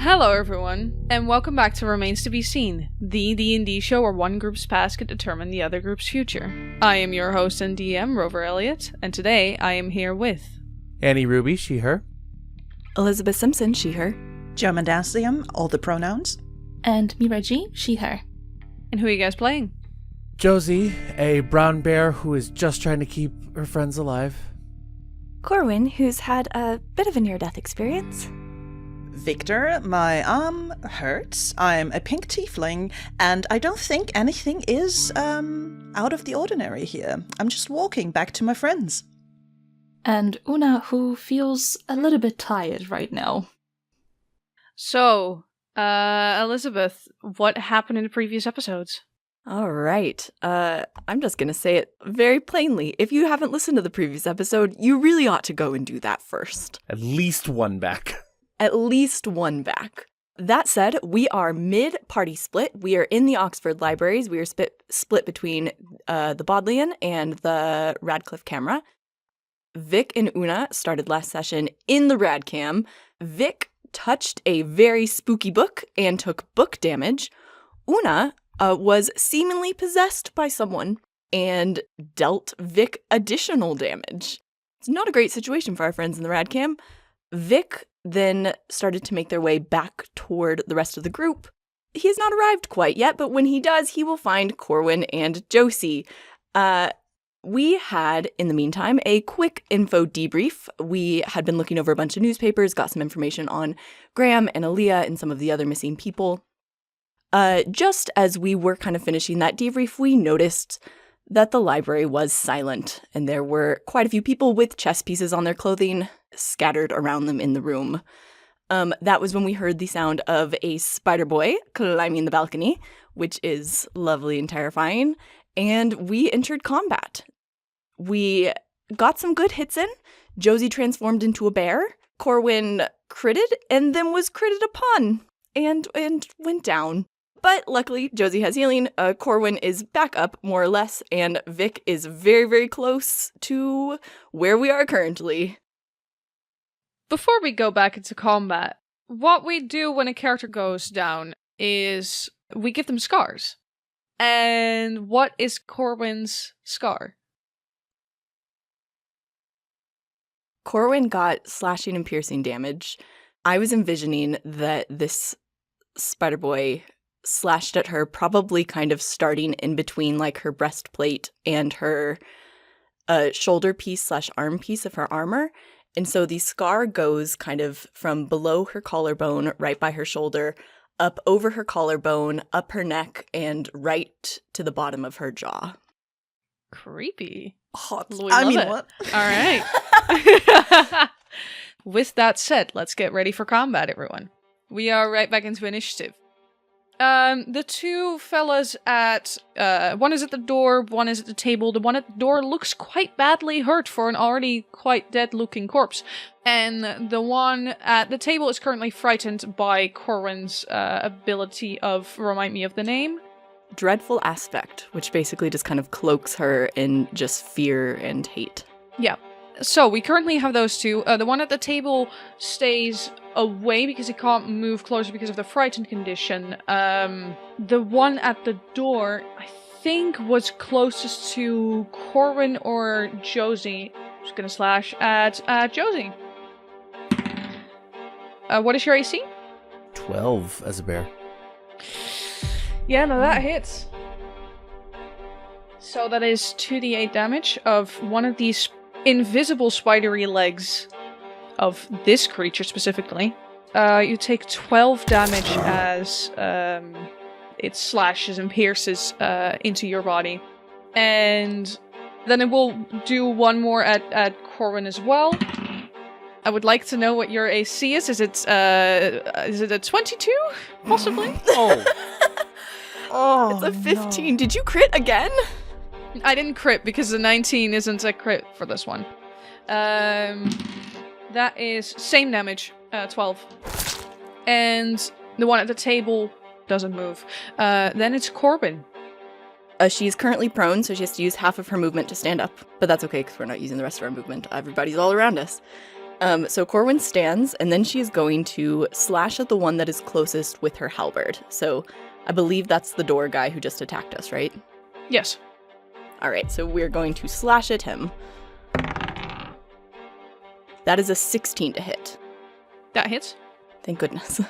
Hello everyone, and welcome back to Remains to be Seen, the D&D show where one group's past could determine the other group's future. I am your host and DM, Rover Elliott, and today I am here with... Annie Ruby, she, her. Elizabeth Simpson, she, her. Jo Mendacium, all the pronouns. And Mirah G, she, her. And who are you guys playing? Josie, a brown bear who is just trying to keep her friends alive. Corwin, who's had a bit of a near-death experience. Viktor, my arm hurts. I'm a pink tiefling, and I don't think anything is, out of the ordinary here. I'm just walking back to my friends. And Una, who feels a little bit tired right now. So, Elizabeth, what happened in the previous episodes? All right. I'm just going to say it very plainly. If you haven't listened to the previous episode, you really ought to go and do that first. At least one back. At least one back. That said, we are mid-party split. We are in the Oxford libraries. We are split between the Bodleian and the Radcliffe camera. Vic and Una started last session in the Radcam. Vic touched a very spooky book and took book damage. Una was seemingly possessed by someone and dealt Vic additional damage. It's not a great situation for our friends in the Radcam. Vic then started to make their way back toward the rest of the group. He has not arrived quite yet, but when he does, he will find Corwin and Josie. We had, in the meantime, a quick info debrief. We had been looking over a bunch of newspapers, got some information on Graham and Aaliyah and some of the other missing people. Just as we were kind of finishing that debrief, we noticed that the library was silent, and there were quite a few people with chess pieces on their clothing scattered around them in the room. That was when we heard the sound of a spider boy climbing the balcony, which is lovely and terrifying, and we entered combat. We got some good hits in. Josie transformed into a bear. Corwin critted, and then was critted upon, and went down. But luckily, Josie has healing, Corwin is back up, more or less, and Vic is very, very close to where we are currently. Before we go back into combat, what we do when a character goes down is we give them scars. And what is Corwin's scar? Corwin got slashing and piercing damage. I was envisioning that this spider boy slashed at her, probably kind of starting in between like her breastplate and her shoulder piece / arm piece of her armor. And so the scar goes kind of from below her collarbone, right by her shoulder, up over her collarbone, up her neck, and right to the bottom of her jaw. Creepy. Hot. What? All right. With that said, let's get ready for combat, everyone. We are right back into initiative. The two fellas at, one is at the door, one is at the table. The one at the door looks quite badly hurt for an already quite dead-looking corpse. And the one at the table is currently frightened by Corwin's ability of, remind me of the name? Dreadful Aspect, which basically just kind of cloaks her in just fear and hate. Yeah. So, we currently have those two. The one at the table stays away because he can't move closer because of the frightened condition. The one at the door, I think, was closest to Corwin or Josie. I'm just gonna slash at Josie. What is your AC? 12 as a bear. Yeah, no, that hits. So that is 2d8 damage of one of these invisible spidery legs of this creature specifically. You take 12 damage as it slashes and pierces into your body. And then it will do one more at Corwin as well. I would like to know what your AC is. Is it a 22? Possibly? Oh, It's a 15. No. Did you crit again? I didn't crit because the 19 isn't a crit for this one. That is same damage, 12. And the one at the table doesn't move. Then it's Corwin. She's currently prone, so she has to use half of her movement to stand up. But that's okay, because we're not using the rest of our movement. Everybody's all around us. So Corwin stands, and then she is going to slash at the one that is closest with her halberd. So I believe that's the door guy who just attacked us, right? Yes. All right, so we're going to slash at him. That is a 16 to hit. That hits. Thank goodness.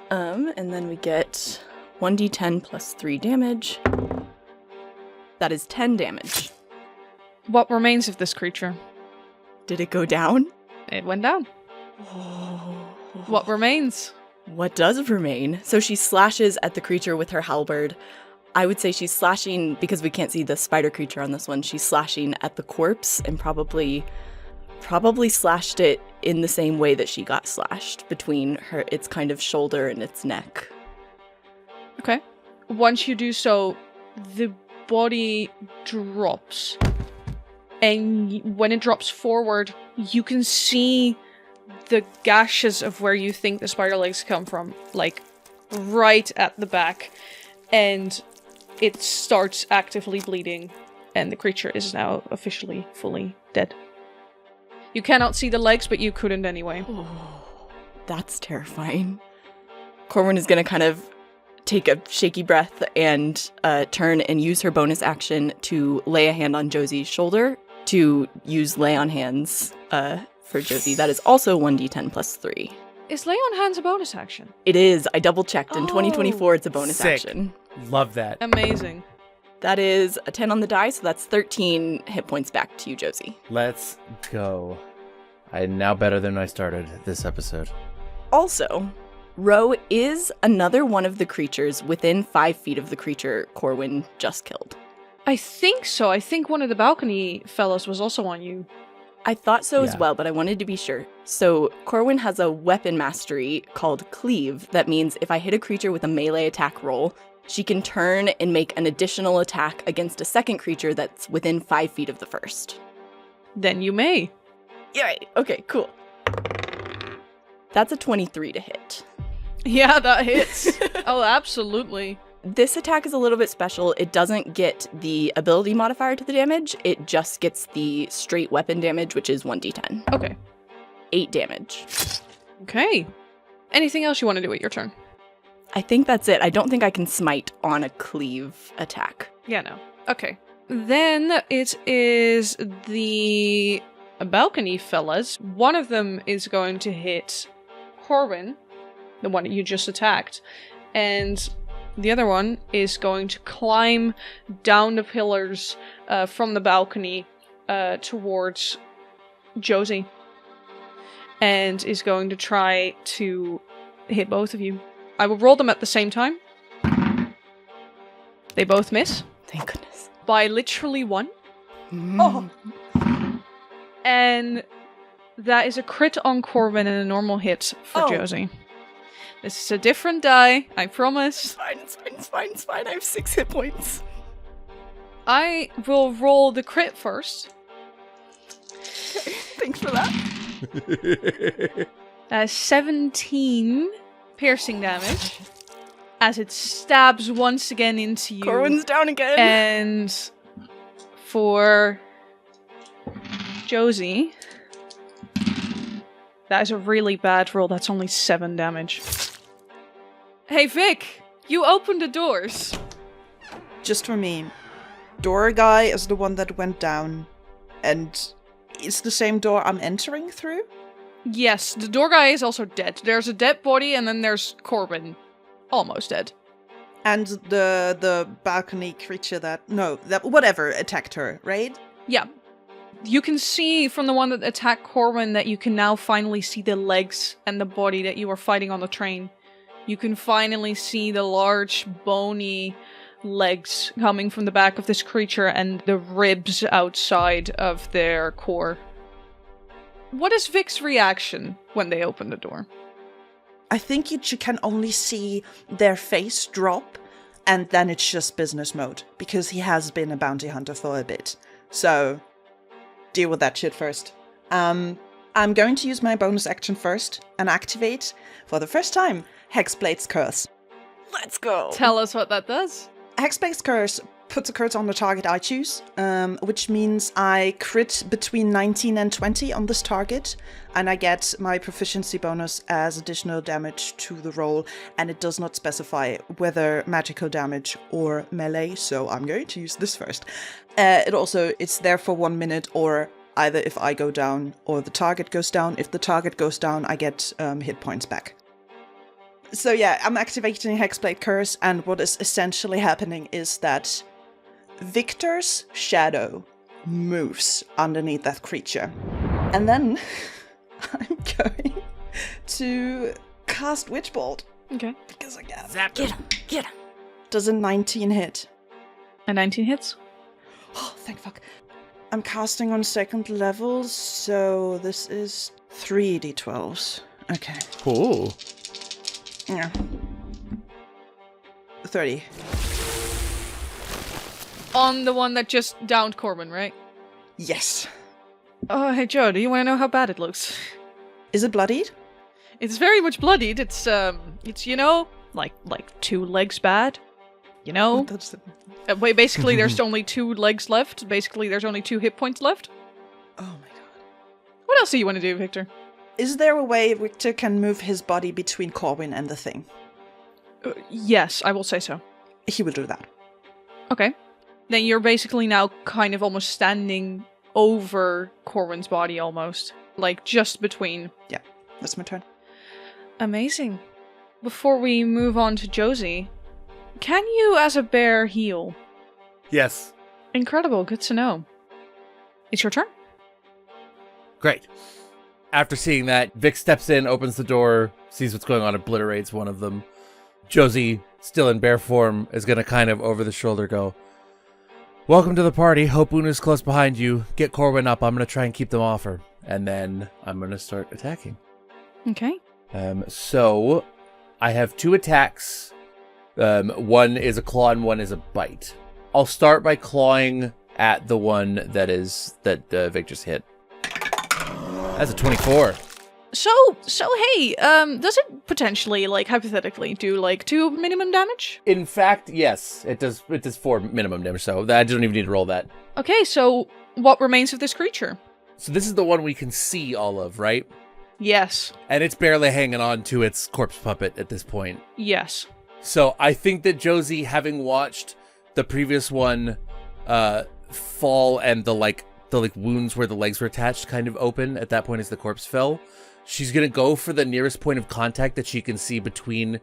And then we get 1d10 plus 3 damage. That is 10 damage. What remains of this creature? Did it go down? It went down. What remains? What does remain? So she slashes at the creature with her halberd. I would say she's slashing, because we can't see the spider creature on this one, she's slashing at the corpse and probably slashed it in the same way that she got slashed, between its kind of shoulder and its neck. Okay. Once you do so, the body drops. And when it drops forward, you can see the gashes of where you think the spider legs come from, like right at the back. And it starts actively bleeding, and the creature is now officially fully dead. You cannot see the legs, but you couldn't anyway. Oh, that's terrifying. Corwin is going to kind of take a shaky breath and turn and use her bonus action to lay a hand on Josie's shoulder, to use lay on hands for Josie. That is also 1d10 plus 3. Is lay on hands a bonus action? It is. I double checked. In Oh. 2024, it's a bonus Sick. action. Love that. Amazing. That is a 10 on the die, so that's 13 hit points back to you, Josie. Let's go. I'm now better than I started this episode. Also, Ro is another one of the creatures within 5 feet of the creature Corwin just killed. I think so. I think one of the balcony fellows was also on you. I thought so as Yeah. well, but I wanted to be sure. So Corwin has a weapon mastery called Cleave. That means if I hit a creature with a melee attack roll, she can turn and make an additional attack against a second creature that's within 5 feet of the first. Then you may. Yay! Okay, cool. That's a 23 to hit. Yeah, that hits. Oh, absolutely. This attack is a little bit special. It doesn't get the ability modifier to the damage. It just gets the straight weapon damage, which is 1d10. Okay. 8 damage. Okay. Anything else you want to do at your turn? I think that's it. I don't think I can smite on a cleave attack. Yeah, no. Okay. Then it is the balcony fellas. One of them is going to hit Corwin, the one that you just attacked, and the other one is going to climb down the pillars from the balcony towards Josie, and is going to try to hit both of you. I will roll them at the same time. They both miss. Thank goodness. By literally 1. Oh. And that is a crit on Corwin and a normal hit for Oh. Josie. This is a different die, I promise. It's fine. I have 6 hit points. I will roll the crit first. Thanks for that. 17 piercing damage as it stabs once again into you. Corwin's down again. And for Josie, that is a really bad roll. That's only 7 damage. Hey, Vic, you opened the doors. Just for me, door guy is the one that went down, and it's the same door I'm entering through? Yes, the door guy is also dead. There's a dead body, and then there's Corwin, almost dead. And the balcony creature that whatever attacked her, right? Yeah. You can see from the one that attacked Corwin that you can now finally see the legs and the body that you were fighting on the train. You can finally see the large, bony legs coming from the back of this creature and the ribs outside of their core. What is Vic's reaction when they open the door? I think you can only see their face drop, and then it's just business mode, because he has been a bounty hunter for a bit. So, deal with that shit first. I'm going to use my bonus action first and activate, for the first time, Hexblade's Curse. Let's go. Tell us what that does. Hexblade's Curse put the curse on the target I choose, which means I crit between 19 and 20 on this target, and I get my proficiency bonus as additional damage to the roll, and it does not specify whether magical damage or melee, so I'm going to use this first. It's there for 1 minute, or either if I go down or the target goes down. If the target goes down, I get hit points back. So yeah, I'm activating Hexblade Curse, and what is essentially happening is that Viktor's shadow moves underneath that creature. And then I'm going to cast Witchbolt. Okay. Because I can. Zap. Get him. Does a 19 hit? A 19 hits? Oh, thank fuck. I'm casting on 2nd level, so this is 3d12s. Okay. Ooh. Yeah. 30. On the one that just downed Corwin, right? Yes. Oh, hey Joe, do you want to know how bad it looks? Is it bloodied? It's very much bloodied. It's like 2 legs bad. You know? Basically, there's only 2 legs left. Basically, there's only 2 hit points left. Oh my god. What else do you want to do, Viktor? Is there a way Viktor can move his body between Corwin and the thing? Yes, I will say so. He will do that. Okay. Then you're basically now kind of almost standing over Corwin's body almost. Like, just between. Yeah, that's my turn. Amazing. Before we move on to Josie, can you, as a bear, heal? Yes. Incredible, good to know. It's your turn. Great. After seeing that, Vic steps in, opens the door, sees what's going on, obliterates one of them. Josie, still in bear form, is going to kind of over the shoulder go, "Welcome to the party. Hope Una's close behind you. Get Corwin up. I'm going to try and keep them off her." And then I'm going to start attacking. Okay. So I have 2 attacks. One is a claw and one is a bite. I'll start by clawing at the one that Vic just hit. That's a 24. So hey, does it potentially, like, hypothetically do, like, 2 minimum damage? In fact, yes. It does 4 minimum damage, so I don't even need to roll that. Okay, so what remains of this creature? So this is the one we can see all of, right? Yes. And it's barely hanging on to its corpse puppet at this point. Yes. So I think that Josie, having watched the previous one fall and the wounds where the legs were attached kind of open at that point as the corpse fell, she's going to go for the nearest point of contact that she can see between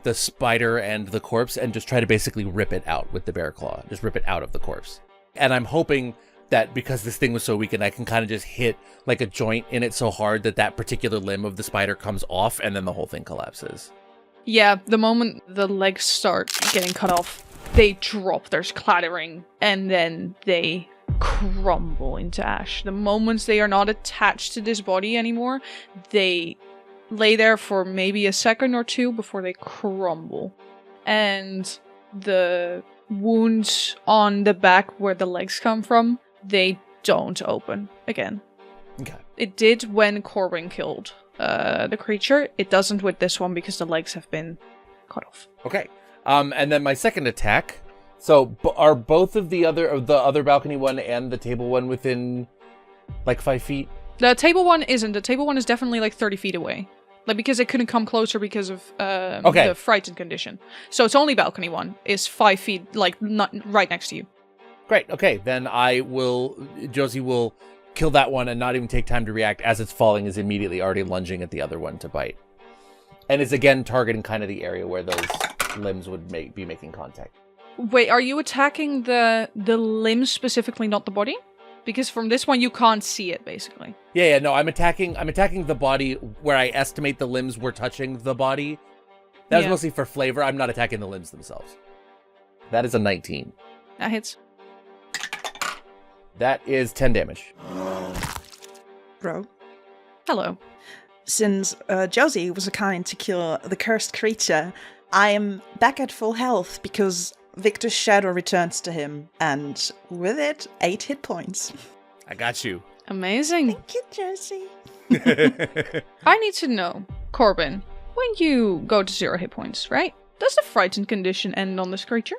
the spider and the corpse and just try to basically rip it out with the bear claw. Just rip it out of the corpse. And I'm hoping that because this thing was so weakened, I can kind of just hit like a joint in it so hard that particular limb of the spider comes off and then the whole thing collapses. Yeah, the moment the legs start getting cut off, they drop, there's clattering, and then they crumble into ash. The moments they are not attached to this body anymore, they lay there for maybe a second or 2 before they crumble. And the wounds on the back where the legs come from, they don't open again. Okay. It did when Corwin killed the creature. It doesn't with this one because the legs have been cut off. Okay. And then my second attack. So are both of the other balcony one and the table one within like 5 feet? The table one isn't. The table one is definitely like 30 feet away. Like, because it couldn't come closer because of the frightened condition. So it's only balcony one is 5 feet, like, not right next to you. Great. Okay. Then Josie will kill that one and not even take time to react as it's falling, is immediately already lunging at the other one to bite. And is again targeting kind of the area where those limbs would be making contact. Wait, are you attacking the limbs specifically, not the body? Because from this one you can't see it, basically. Yeah, no, I'm attacking the body where I estimate the limbs were touching the body. That was mostly for flavor. I'm not attacking the limbs themselves. That is a 19. That hits. That is 10 damage. Bro. Hello. Since Josie was kind to kill the cursed creature, I am back at full health because Viktor's shadow returns to him, and with it, 8 hit points. I got you. Amazing. Thank you, Josie. I need to know, Corwin, when you go to 0 hit points, right? Does the frightened condition end on this creature?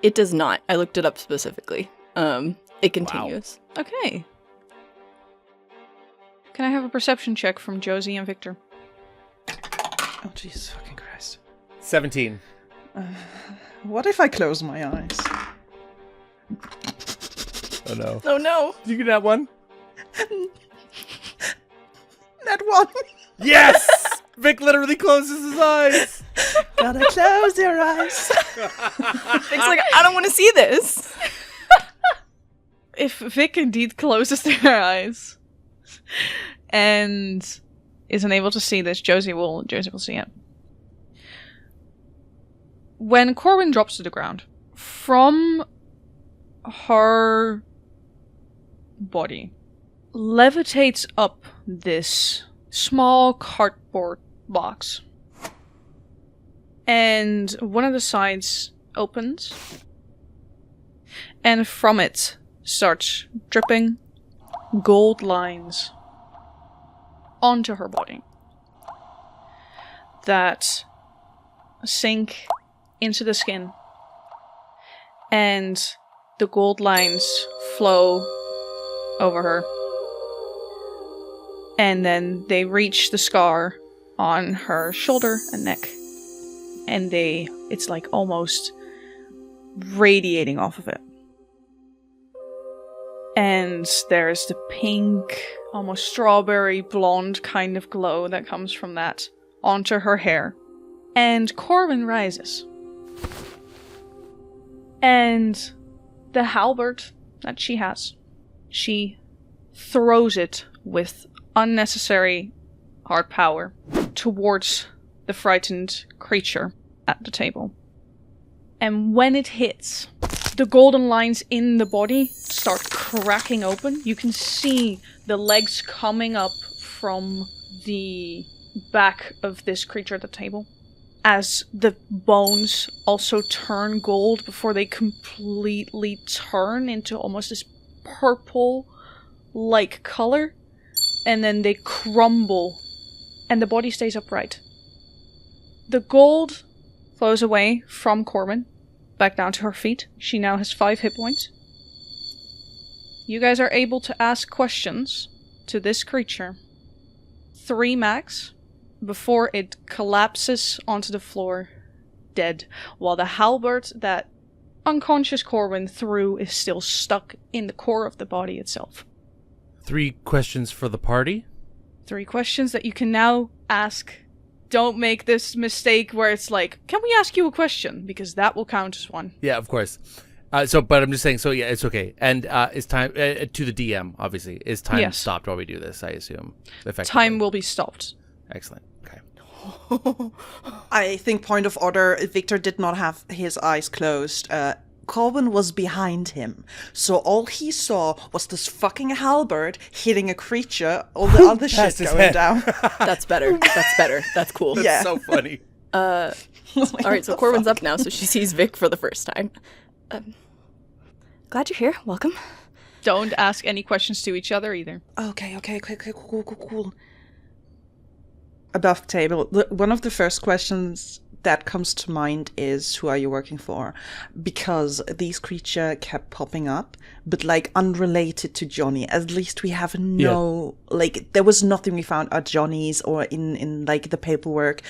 It does not. I looked it up specifically. It continues. Okay. Can I have a perception check from Josie and Viktor? Oh, Jesus fucking Christ. 17. What if I close my eyes? Oh no. Oh no! Did you get that one? That one! Yes! Vic literally closes his eyes. Gotta close your eyes. Vic's like, I don't want to see this. If Vic indeed closes their eyes and is unable to see this, Josie will see it. When Corwin drops to the ground, from her body levitates up this small cardboard box. And one of the sides opens, and from it starts dripping gold lines onto her body that sink into the skin, and the gold lines flow over her, and then they reach the scar on her shoulder and neck, and it's like almost radiating off of it. And there's the pink, almost strawberry blonde kind of glow that comes from that onto her hair. And Corwin rises. And the halberd that she has, she throws it with unnecessary hard power towards the frightened creature at the table. And when it hits, the golden lines in the body start cracking open. You can see the legs coming up from the back of this creature at the table, as the bones also turn gold before they completely turn into almost this purple-like color, and then they crumble, and the body stays upright. The gold flows away from Corwin, back down to her feet. She now has 5 hit points. You guys are able to ask questions to this creature. 3 max, before it collapses onto the floor, dead, while the halberd that unconscious Corwin threw is still stuck in the core of the body itself. 3 questions for the party? 3 questions that you can now ask. Don't make this mistake where it's like, can we ask you a question? Because that will count as one. Yeah, of course. But I'm just saying, so yeah, it's okay. And is time, to the DM, obviously, is time stopped while we do this, I assume? Time will be stopped. Excellent. Okay. I think, point of order, Viktor did not have his eyes closed. Corwin was behind him. So all he saw was this fucking halberd hitting a creature, all the other shit going down. That's better. That's better. That's cool. That's so funny. Alright, so Corwin's up now, so she sees Vic for the first time. Glad you're here. Welcome. Don't ask any questions to each other either. Okay, cool. Above table, one of the first questions that comes to mind is, who are you working for? Because these creatures kept popping up, but like unrelated to Johnny. At least we have like, there was nothing we found at Johnny's or in like the paperwork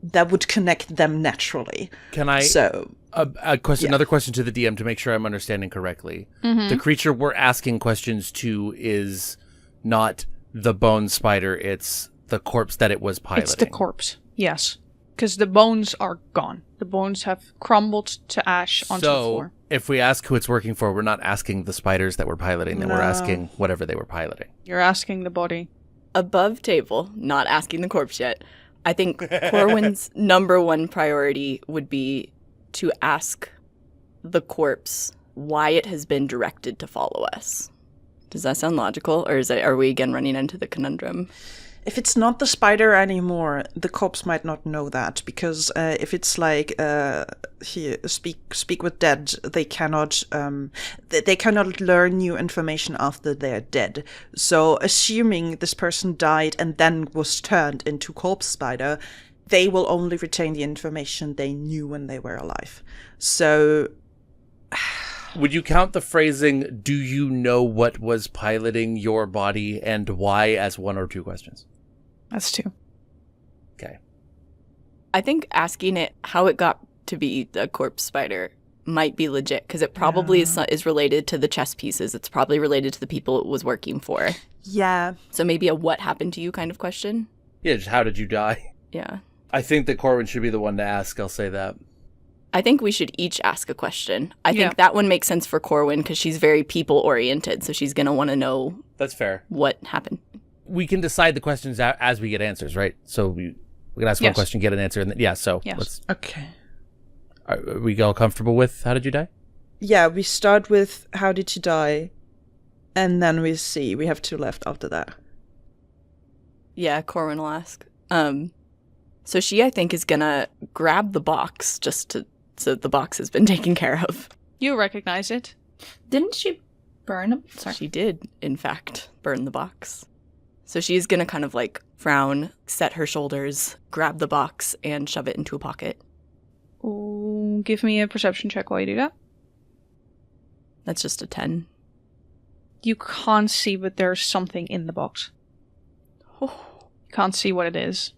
that would connect them naturally. Can I? So another question to the DM to make sure I'm understanding correctly. Mm-hmm. The creature we're asking questions to is not the bone spider, it's the corpse that it was piloting. It's the corpse, yes. Because the bones are gone. The bones have crumbled to ash onto the floor. So, if we ask who it's working for, we're not asking the spiders that were piloting them. We're asking whatever they were piloting. You're asking the body. Above table, not asking the corpse yet. I think Corwin's number 1 priority would be to ask the corpse why it has been directed to follow us. Does that sound logical? Or are we again running into the conundrum? If it's not the spider anymore, the corpse might not know that, because if it's like speak with dead, they cannot learn new information after they're dead. So assuming this person died and then was turned into corpse spider, they will only retain the information they knew when they were alive. So Would you count the phrasing, do you know what was piloting your body and why, as 1 or 2 questions? That's 2. Okay. I think asking it how it got to be a corpse spider might be legit, because it probably is related to the chess pieces. It's probably related to the people it was working for. Yeah. So maybe a what happened to you kind of question? Yeah, just how did you die? Yeah. I think that Corwin should be the one to ask, I'll say that. I think we should each ask a question. I think that one makes sense for Corwin because she's very people-oriented, so she's going to want to know... That's fair. ...what happened. We can decide the questions as we get answers, right? So we can ask one question, get an answer, and then, let's... Okay. Are we all comfortable with how did you die? Yeah, we start with how did you die, and then we see. We have 2 left after that. Yeah, Corwin will ask. So she, I think, is going to grab the box so the box has been taken care of. You recognize it. Didn't she burn it? Sorry. She did, in fact, burn the box. So she's going to kind of like frown, set her shoulders, grab the box, and shove it into a pocket. Ooh, give me a perception check while you do that. That's just a 10. You can't see, but there's something in the box. Oh. You can't see what it is.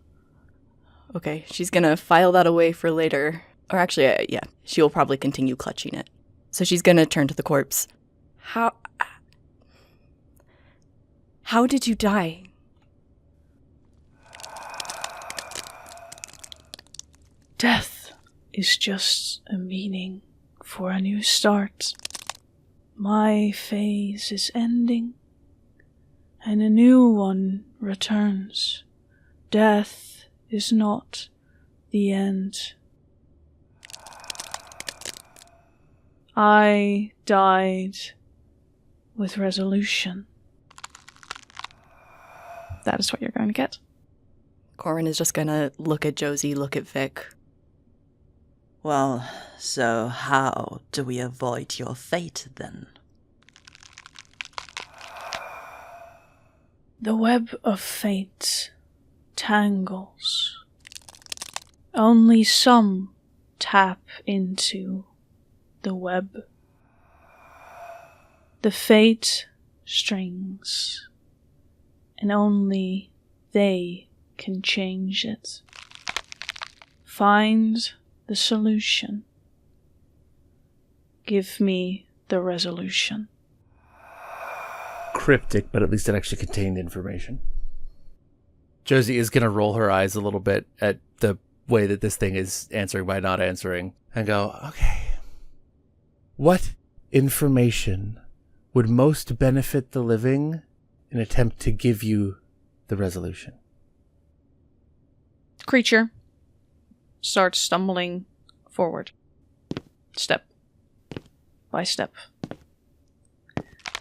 Okay, she's going to file that away for later. Or actually, she'll probably continue clutching it. So she's going to turn to the corpse. How did you die? Death is just a meaning for a new start. My phase is ending, and a new one returns. Death is not the end. I died with resolution. That is what you're going to get. Corwin is just going to look at Josie, look at Vic. Well, so how do we avoid your fate, then? The web of fate tangles. Only some tap into the web. The fate strings, and only they can change it. Find the solution. Give me the resolution. Cryptic, but at least it actually contained information. Josie is going to roll her eyes a little bit at the way that this thing is answering by not answering and go, okay. What information would most benefit the living in an attempt to give you the resolution? The creature starts stumbling forward, step by step.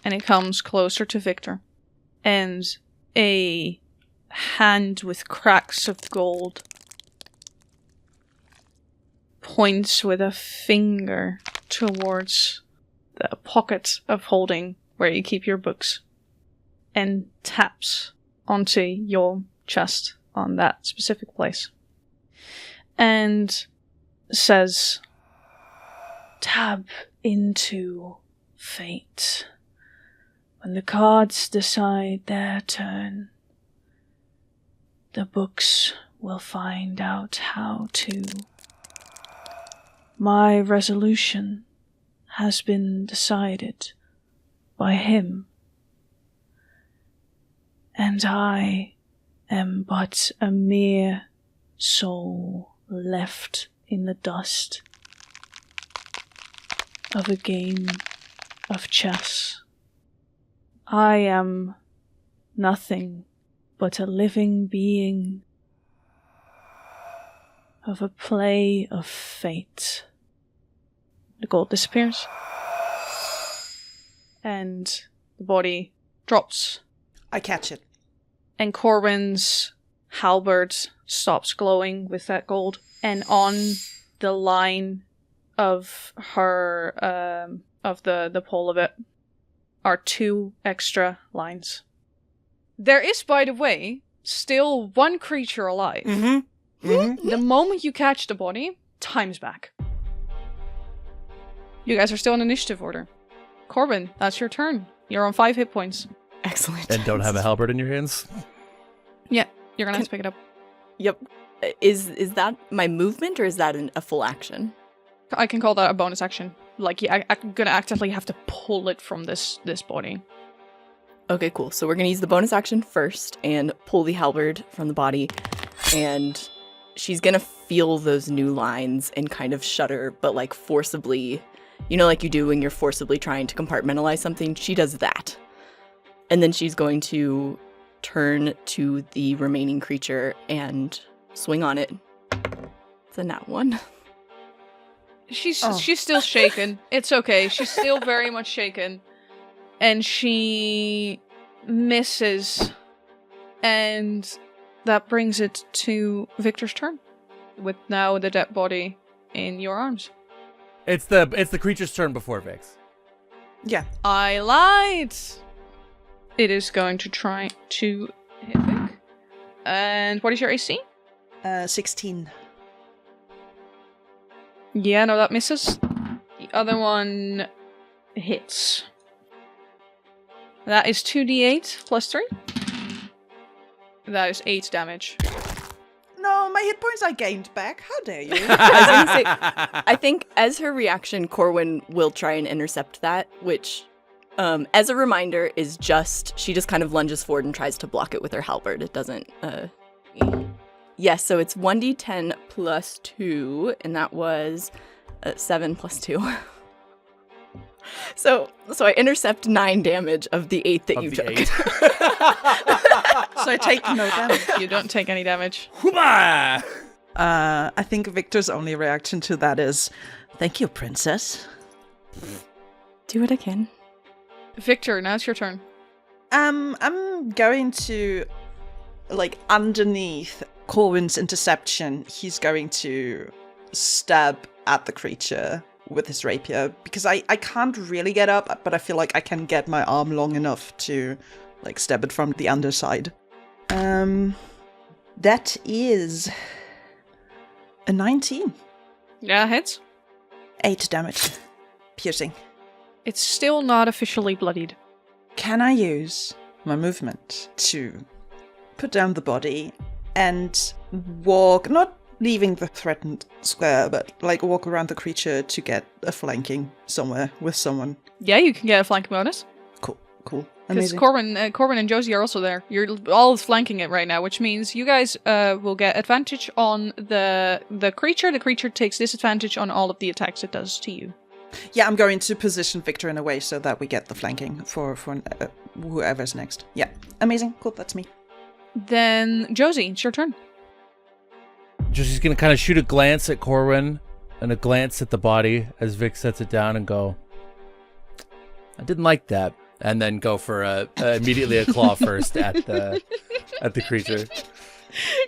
And it comes closer to Viktor. And a hand with cracks of gold points with a finger towards the pocket of holding where you keep your books and taps onto your chest on that specific place and says, "Tab into fate. When the cards decide their turn, the books will find out how to. My resolution has been decided by him, and I am but a mere soul left in the dust of a game of chess. I am nothing but a living being of a play of fate." The gold disappears. And the body drops. I catch it. And Corwin's halberd stops glowing with that gold. And on the line of her, of the pole of it, are 2 extra lines. There is, by the way, still 1 creature alive. Mm-hmm. Mm-hmm. The moment you catch the body, time's back. You guys are still in initiative order. Corwin, that's your turn. You're on 5 hit points. Excellent. And don't have a halberd in your hands? Yeah, you're gonna have to pick it up. Yep. Is that my movement, or is that a full action? I can call that a bonus action. Like, yeah, I'm gonna actively have to pull it from this body. Okay, cool. So we're gonna use the bonus action first and pull the halberd from the body, and she's gonna feel those new lines and kind of shudder, but like forcibly, you know, like you do when you're forcibly trying to compartmentalize something. She does that. And then she's going to turn to the remaining creature and swing on it. It's a nat 1. She's still shaken. It's okay. She's still very much shaken. And she misses. And that brings it to Viktor's turn. With now the dead body in your arms. It's the creature's turn before Vix. Yeah. I lied! It is going to try to hit Vic. And what is your AC? 16. Yeah, no, that misses. The other one hits. That is 2d8 plus 3. That is 8 damage. No, my hit points I gained back. How dare you? I was gonna say, I think as her reaction, Corwin will try and intercept that, which, as a reminder, is she just kind of lunges forward and tries to block it with her halberd. It doesn't, Yes, so it's 1d10 plus 2, and that was 7 plus 2. So I intercept 9 damage of the 8 that you took. So I take no damage. You don't take any damage. I think Victor's only reaction to that is, thank you, princess. Do it again. Viktor, now it's your turn. I'm going to, like, underneath Corwin's interception, he's going to stab at the creature with his rapier, because I can't really get up, but I feel like I can get my arm long enough to, like, stab it from the underside. That is a 19. Yeah, hits. 8 damage. Piercing. It's still not officially bloodied. Can I use my movement to put down the body and walk, not leaving the threatened square, but like walk around the creature to get a flanking somewhere with someone? Yeah, you can get a flank bonus. Cool. Because Amazing. Corwin and Josie are also there. You're all flanking it right now, which means you guys will get advantage on the creature. The creature takes disadvantage on all of the attacks it does to you. Yeah, I'm going to position Viktor in a way so that we get the flanking for whoever's next. Yeah, amazing. Cool, that's me. Then, Josie, it's your turn. Josie's going to kind of shoot a glance at Corwin and a glance at the body as Vic sets it down and go, I didn't like that. And then go for immediately a claw first at the creature.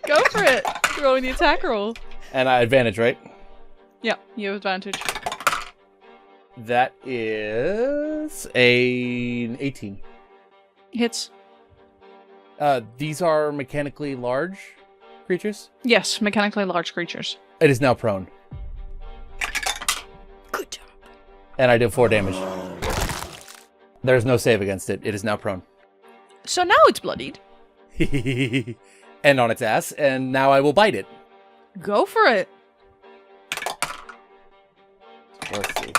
Go for it. Roll the attack roll. And advantage, right? Yeah, you have advantage. That is an 18. Hits. These are mechanically large creatures? Yes, mechanically large creatures. It is now prone. Good job. And I did 4 damage. There's no save against it. It is now prone. So now it's bloodied. And on its ass, and now I will bite it. Go for it. Let's see.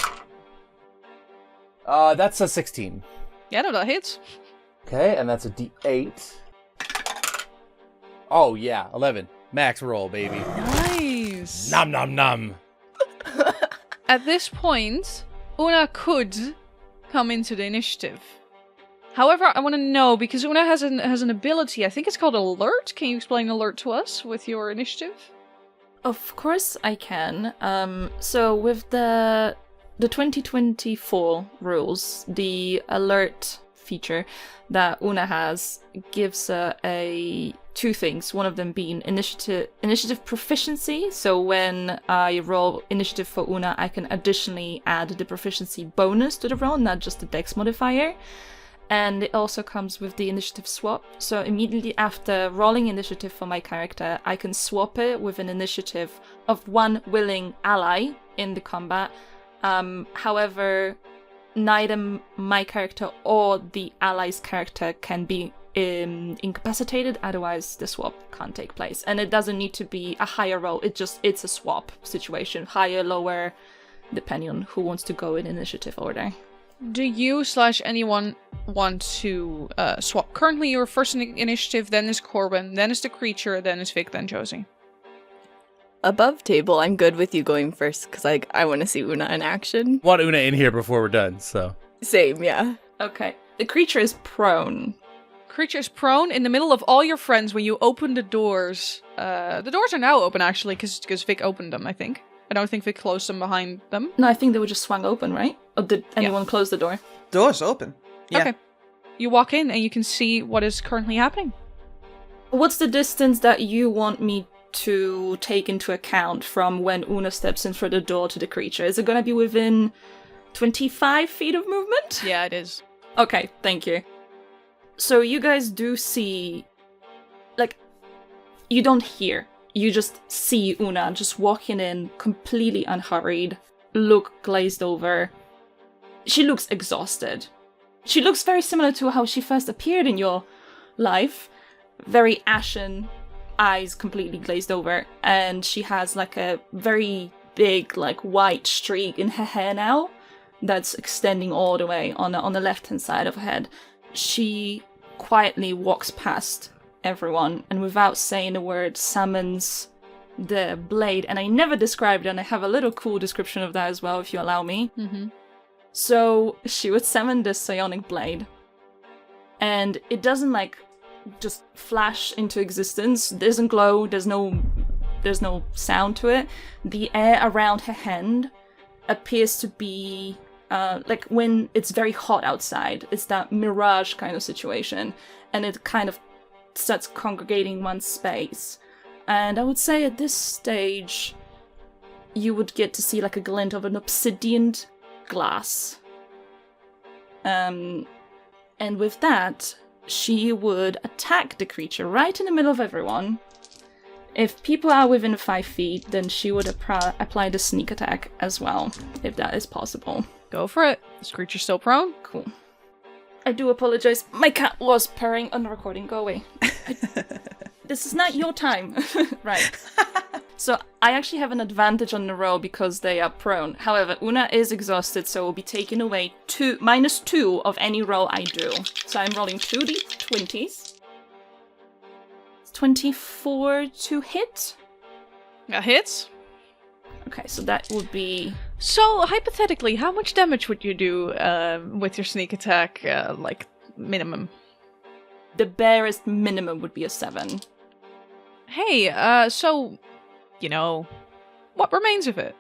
That's a 16. Yeah, no, that hits. Okay, and that's a D8. Oh, yeah, 11. Max roll, baby. Nice. Nom nom nom. At this point, Una could come into the initiative. However, I want to know, because Una has an ability, I think it's called Alert. Can you explain Alert to us with your initiative? Of course I can. So with the 2024 rules, the alert feature that Una has gives a two things. One of them being initiative proficiency. So when I roll initiative for Una, I can additionally add the proficiency bonus to the roll, not just the dex modifier. And it also comes with the initiative swap. So immediately after rolling initiative for my character, I can swap it with an initiative of one willing ally in the combat However, neither my character or the ally's character can be incapacitated, otherwise the swap can't take place. And it doesn't need to be a higher roll, it's a swap situation. Higher, lower, depending on who wants to go in initiative order. Do you / anyone want to swap? Currently, you're first in initiative, then is Corwin, then is the creature, then is Vic, then Josie. Above table, I'm good with you going first, because I want to see Una in action. Want Una in here before we're done, so. Same, yeah. Okay. The creature is prone. Creature's prone in the middle of all your friends when you open the doors. The doors are now open, actually, because Vic opened them, I think. I don't think Vic closed them behind them. No, I think they were just swung open, right? Or did anyone close the door? Door's open. Yeah. Okay. You walk in and you can see what is currently happening. What's the distance that you want me to take into account from when Una steps in through the door to the creature? Is it going to be within 25 feet of movement? Yeah, it is. Okay, thank you. So you guys do see, like, you don't hear. You just see Una just walking in, completely unhurried, look glazed over. She looks exhausted. She looks very similar to how she first appeared in your life. Very ashen, eyes completely glazed over, and she has like a very big, like, white streak in her hair now that's extending all the way on the left-hand side of her head. She quietly walks past everyone and without saying a word summons the blade. And I never described it, and I have a little cool description of that as well, if you allow me. Mm-hmm. So she would summon this psionic blade, and it doesn't like just flash into existence. It doesn't glow. There's no sound to it. The air around her hand appears to be like when it's very hot outside. It's that mirage kind of situation, and it kind of starts congregating one space. And I would say at this stage, you would get to see like a glint of an obsidian glass. And with that, she would attack the creature right in the middle of everyone. If people are within 5 feet, then she would apply the sneak attack as well, if that is possible. Go for it. This creature's still prone. Cool. I do apologize. My cat was purring on the recording. Go away. This is not your time. Right. So I actually have an advantage on the roll because they are prone. However, Una is exhausted, so will be taking away -2 of any roll I do. So I'm rolling 2d20s. 24 to hit. That hits. Okay, so that would be... So, hypothetically, how much damage would you do with your sneak attack, like, minimum? The barest minimum would be a 7. Hey, so, you know, what remains of it?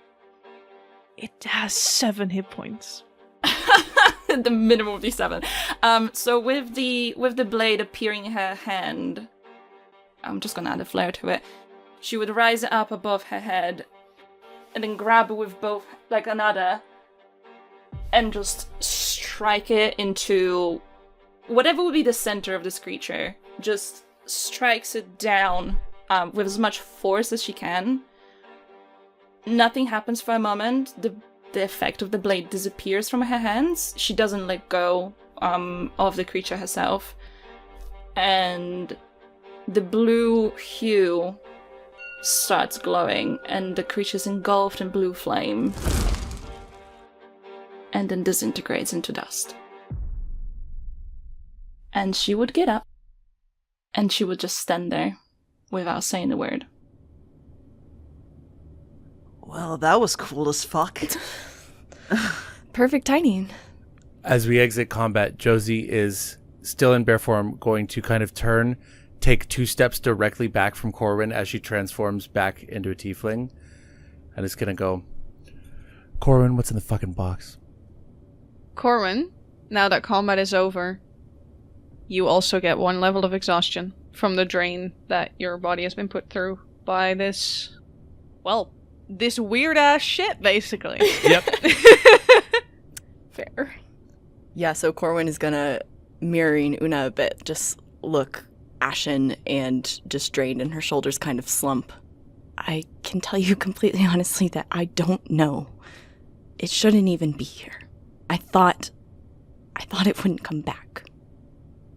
It has 7 hit points. The minimum would be 7. So with the blade appearing in her hand, I'm just gonna add a flare to it. She would rise it up above her head, and then grab it with both, like another, and just strike it into whatever would be the center of this creature. Just strikes it down with as much force as she can. Nothing happens for a moment. The effect of the blade disappears from her hands. She doesn't let go of the creature herself. And the blue hue starts glowing, and the creature's engulfed in blue flame. And then disintegrates into dust. And she would get up, and she would just stand there without saying a word. Well, that was cool as fuck. Perfect timing. As we exit combat, Josie is still in bear form, going to kind of turn, take 2 steps directly back from Corwin as she transforms back into a tiefling, and is gonna go, Corwin, what's in the fucking box? Corwin, now that combat is over, you also get 1 level of exhaustion from the drain that your body has been put through by this, well, this weird-ass shit, basically. Yep. Fair. Yeah, so Corwin is gonna, mirroring Una a bit, just look ashen and just drained, and her shoulders kind of slump. I can tell you completely honestly that I don't know. It shouldn't even be here. I thought it wouldn't come back.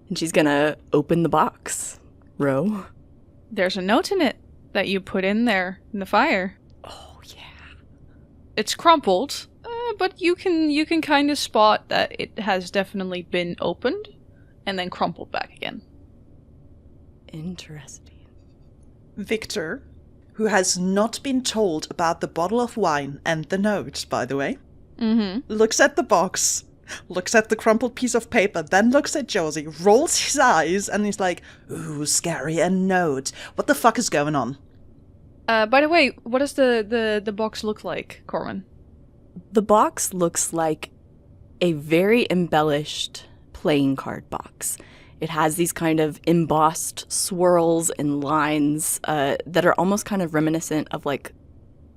And she's gonna open the box. Ro. There's a note in it that you put in there in the fire. Oh, yeah. It's crumpled, but you can kind of spot that it has definitely been opened and then crumpled back again. Interesting. Viktor, who has not been told about the bottle of wine and the note, by the way, looks at the box, looks at the crumpled piece of paper, then looks at Josie, rolls his eyes, and he's like, ooh, scary, a note. What the fuck is going on? By the way, what does the box look like, Corwin? The box looks like a very embellished playing card box. It has these kind of embossed swirls and lines that are almost kind of reminiscent of like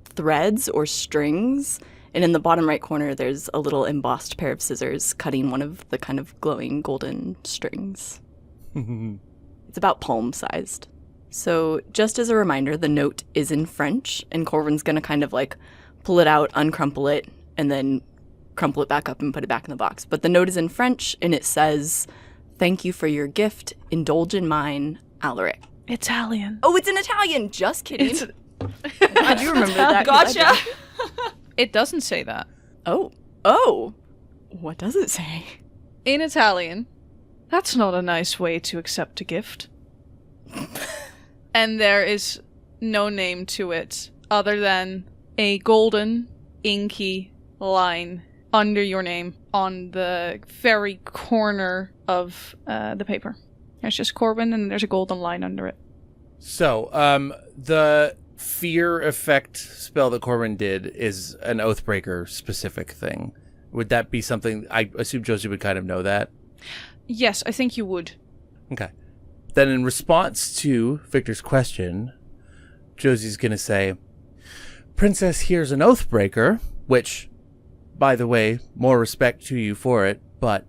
threads or strings. And in the bottom right corner, there's a little embossed pair of scissors cutting one of the kind of glowing golden strings. It's about palm-sized. So just as a reminder, the note is in French, and Corwin's going to kind of like pull it out, uncrumple it, and then crumple it back up and put it back in the box. But the note is in French, and it says, "Thank you for your gift. Indulge in mine, Alaric." Italian. Oh, it's in Italian. Just kidding. I do remember that. Gotcha. It doesn't say that. Oh. What does it say? In Italian, that's not a nice way to accept a gift. And there is no name to it other than a golden, inky line under your name on the very corner of the paper. There's just Corwin, and there's a golden line under it. So, the fear effect spell that Corwin did is an Oathbreaker specific thing. Would that be something, I assume Josie would kind of know that? Yes, I think you would. Okay. Then in response to Viktor's question, Josie's going to say, Princess here's an Oathbreaker, which, by the way, more respect to you for it, but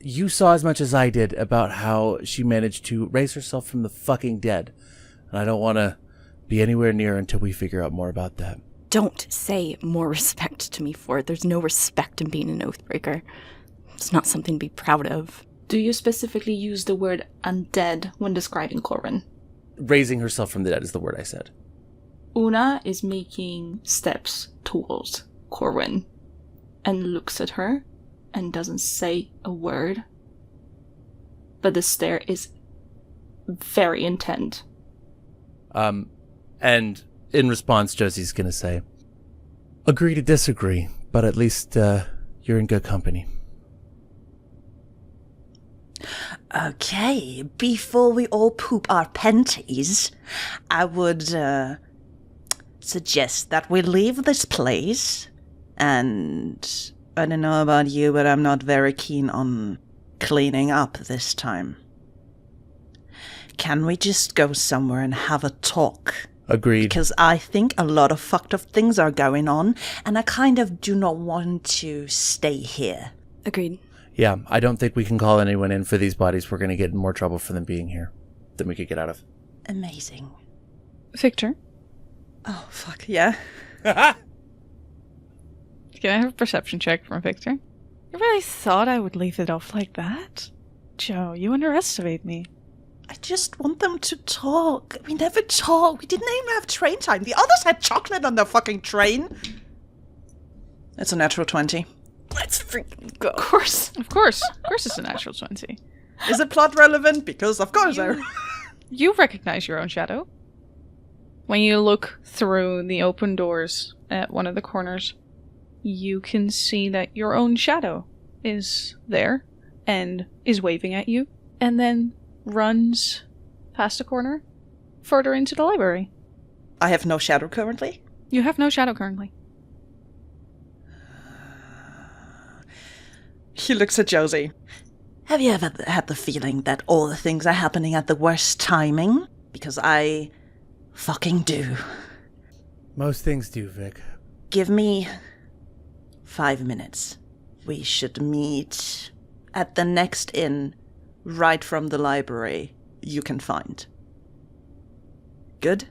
you saw as much as I did about how she managed to raise herself from the fucking dead. And I don't want to be anywhere near until we figure out more about that. Don't say more respect to me for it. There's no respect in being an Oathbreaker. It's not something to be proud of. Do you specifically use the word undead when describing Corwin? Raising herself from the dead is the word I said. Una is making steps towards Corwin and looks at her and doesn't say a word. But the stare is very intent. And in response, Josie's going to say, agree to disagree, but at least you're in good company. Okay, before we all poop our panties, I would suggest that we leave this place. And I don't know about you, but I'm not very keen on cleaning up this time. Can we just go somewhere and have a talk? Agreed. Because I think a lot of fucked up things are going on, and I kind of do not want to stay here. Agreed. Yeah, I don't think we can call anyone in for these bodies. We're going to get in more trouble for them being here than we could get out of. Amazing. Viktor? Oh, fuck, yeah. Can I have a perception check from Viktor? You really thought I would leave it off like that? Joe, you underestimate me. I just want them to talk. We never talk. We didn't even have train time. The others had chocolate on their fucking train. It's a natural 20. Let's freaking go. Of course it's a natural 20. Is it plot relevant? Because of course You recognize your own shadow. When you look through the open doors at one of the corners, you can see that your own shadow is there and is waving at you, and then runs past a corner further into the library. I have no shadow currently? You have no shadow currently. He looks at Josie. Have you ever had the feeling that all the things are happening at the worst timing? Because I fucking do. Most things do, Vic. Give me 5 minutes. We should meet at the next inn right from the library you can find. Good?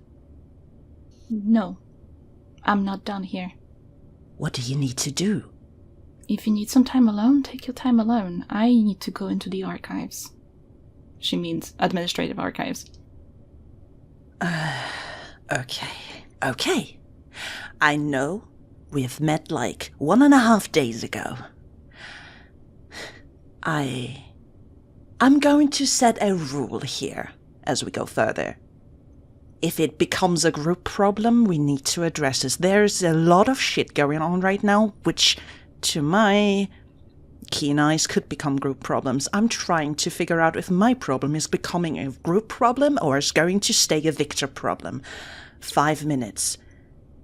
No, I'm not done here. What do you need to do? If you need some time alone, take your time alone. I need to go into the archives. She means administrative archives. Okay. I know we've met like 1.5 days ago. I'm going to set a rule here as we go further. If it becomes a group problem, we need to address it. There's a lot of shit going on right now, which, to my keen eyes, could become group problems. I'm trying to figure out if my problem is becoming a group problem or is going to stay a Viktor problem. 5 minutes.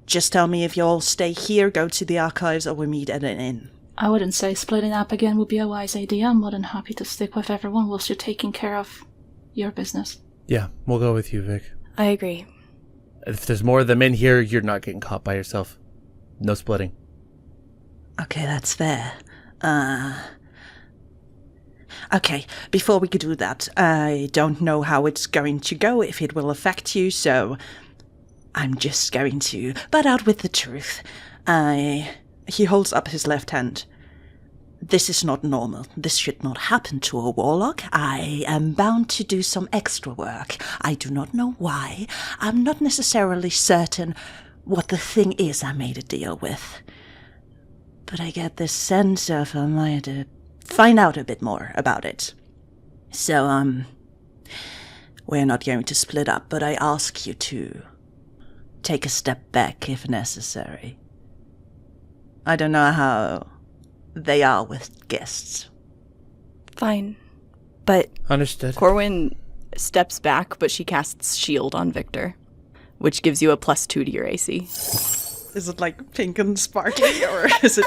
Just tell me if you'll stay here, go to the archives, or we meet at an inn. I wouldn't say splitting up again would be a wise idea. I'm more than happy to stick with everyone whilst you're taking care of your business. Yeah, we'll go with you, Vic. I agree. If there's more of them in here, you're not getting caught by yourself. No splitting. Okay, that's fair. Okay, before we could do that, I don't know how it's going to go, if it will affect you, so I'm just going to butt out with the truth. He holds up his left hand. This is not normal. This should not happen to a warlock. I am bound to do some extra work. I do not know why. I'm not necessarily certain what the thing is I made a deal with. But I get this sense of I might find out a bit more about it. So, we're not going to split up, but I ask you to take a step back if necessary. I don't know how they are with guests. Fine. But Understood. Corwin steps back, but she casts shield on Viktor, which gives you a +2 to your AC. Is it like pink and sparkly, or is it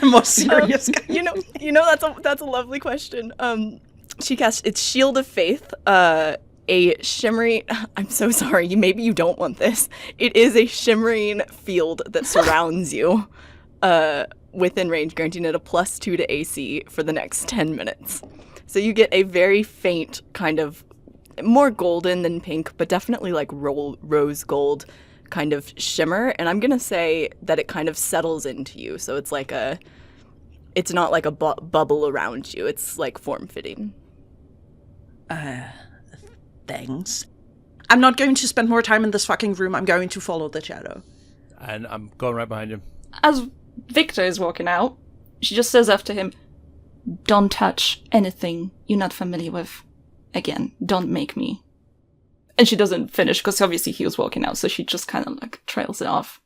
more serious? You know that's a lovely question. She casts it's Shield of Faith, a shimmering. I'm so sorry. Maybe you don't want this. It is a shimmering field that surrounds you, within range, granting it a +2 to AC for the next 10 minutes. So you get a very faint kind of more golden than pink, but definitely like rose gold kind of shimmer. And I'm gonna say that it kind of settles into you. So it's like it's not like a bubble around you. It's like form-fitting. Thanks. I'm not going to spend more time in this fucking room. I'm going to follow the shadow. And I'm going right behind him. As Viktor is walking out, she just says after him, "Don't touch anything you're not familiar with. Again, don't make me." And she doesn't finish, because obviously he was walking out, so she just kind of like trails it off.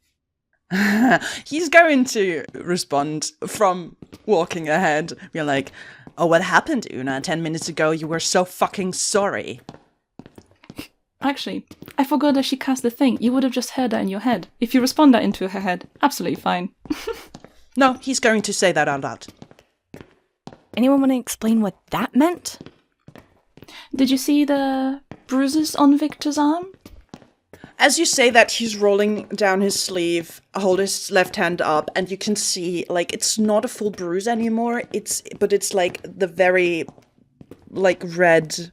He's going to respond from walking ahead. We're like, "Oh, what happened, Una? 10 minutes ago you were so fucking sorry." Actually, I forgot that she cast the thing. You would have just heard that in your head. If you respond that into her head, absolutely fine. No, he's going to say that out loud. Anyone want to explain what that meant? Did you see the bruises on Viktor's arm? As you say that, he's rolling down his sleeve, hold his left hand up, and you can see, like, it's not a full bruise anymore, but it's like the very, like, red,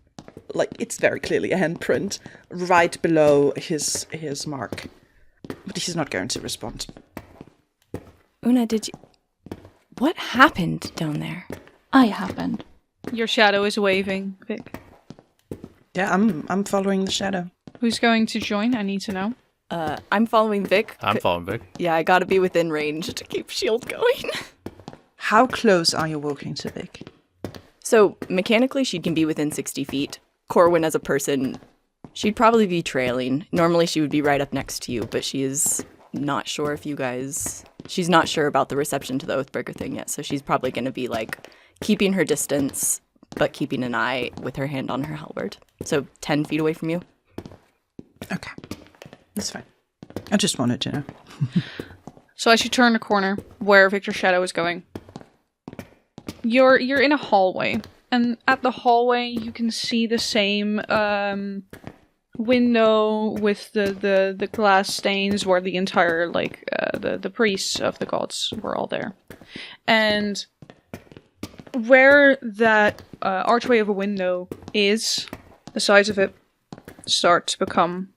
like, it's very clearly a handprint right below his mark. But he's not going to respond. Una, what happened down there? I happened. Your shadow is waving, Vic. Yeah, I'm following the shadow. Who's going to join? I need to know. I'm following Vic. I'm following Vic. Yeah, I gotta be within range to keep shield going. How close are you walking to Vic? So, mechanically, she can be within 60 feet. Corwin, as a person, she'd probably be trailing. Normally, she would be right up next to you, but she is not sure if you guys... She's not sure about the reception to the Oathbreaker thing yet, so she's probably going to be, like, keeping her distance, but keeping an eye with her hand on her halberd. So, 10 feet away from you. Okay. That's fine. I just wanted to know. So as you turn the corner where Viktor's shadow is going, you're in a hallway, and at the hallway you can see the same window with the glass stains where the entire the priests of the gods were all there, and where that archway of a window is, the sides of it start to become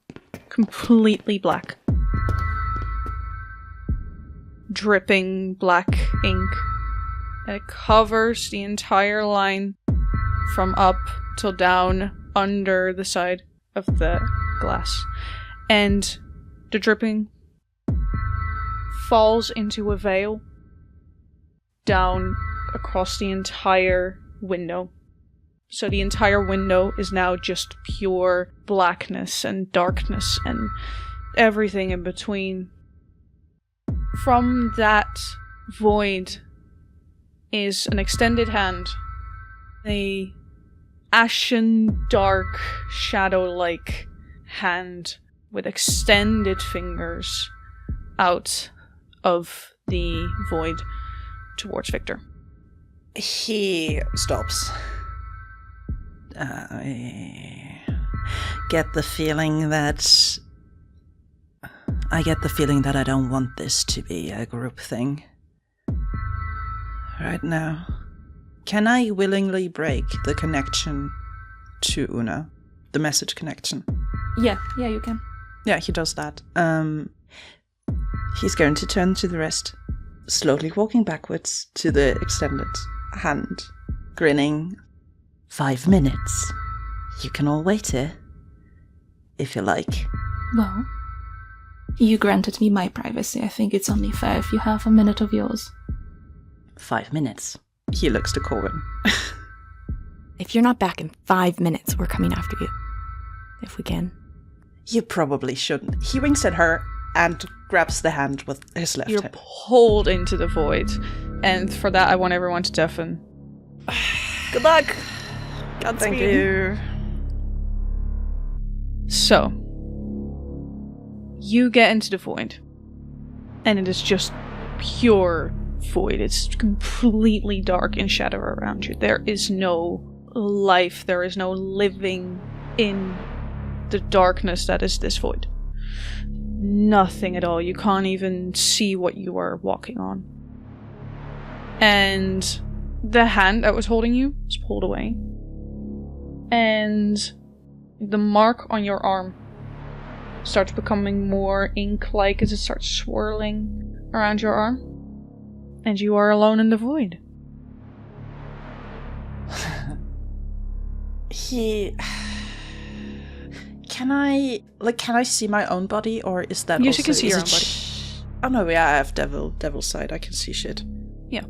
completely black. dripping black ink. And it covers the entire line from up till down under the side of the glass. And the dripping falls into a veil down across the entire window. So the entire window is now just pure blackness and darkness and everything in between. From that void is an extended hand. A ashen, dark, shadow-like hand with extended fingers out of the void towards Viktor. He stops. I get the feeling that I don't want this to be a group thing. Right now. Can I willingly break the connection to Una? The message connection? Yeah, you can. Yeah, he does that. He's going to turn to the rest, slowly walking backwards to the extended hand, grinning. 5 minutes. You can all wait here, if you like. Well, you granted me my privacy. I think it's only fair if you have a minute of yours. 5 minutes. He looks to Corwin. If you're not back in 5 minutes, we're coming after you. If we can. You probably shouldn't. He winks at her and grabs the hand with his left You're hand. pulled into the void. And for that, I want everyone to deafen. Good luck! Thank you. So, you get into the void. And it is just pure void. It's completely dark and shadow around you. There is no life. There is no living in the darkness that is this void. Nothing at all. You can't even see what you are walking on. And the hand that was holding you is pulled away. And the mark on your arm starts becoming more ink-like as it starts swirling around your arm. And you are alone in the void. Can I see my own body, or is that Yes, also... you can see your own body. Oh no, yeah, I have devil's side, I can see shit. Yeah.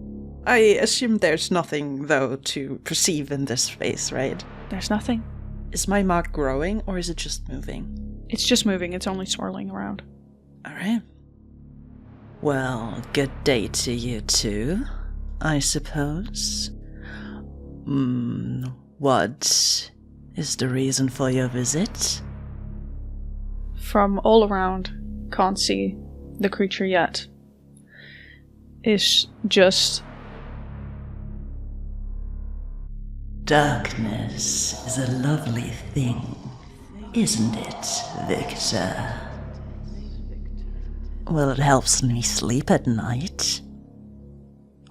I assume there's nothing, though, to perceive in this space, right? There's nothing. Is my mark growing, or is it just moving? It's just moving, it's only swirling around. Alright. Well, good day to you too, I suppose. What is the reason for your visit? From all around, can't see the creature yet. It's just... Darkness is a lovely thing, isn't it, Viktor? Well, it helps me sleep at night.